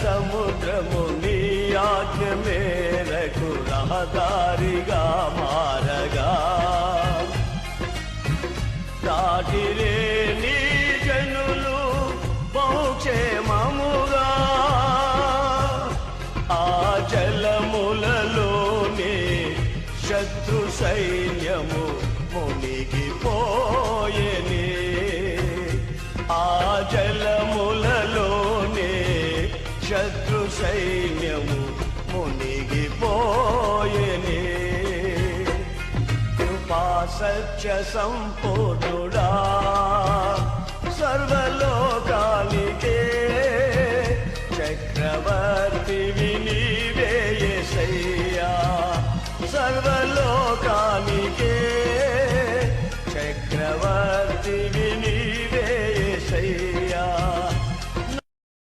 సముద్రము నీ ఆజ్ఞ మేరకు రహదారిగా మారగా దాటిరే నీ జనులు బహుక్షేమముగా ఆ జలములలోనే శత్రు సైన్యము మునిగిపోయెనే ఆ జలములలోనే శత్రు సైన్యము మునిగిపోయెనే కృపా సత్య సంపూర్ణుడా సర్వలోకానికే చక్రవర్తివి నీవే యేసయ్యా సర్వలోకానికే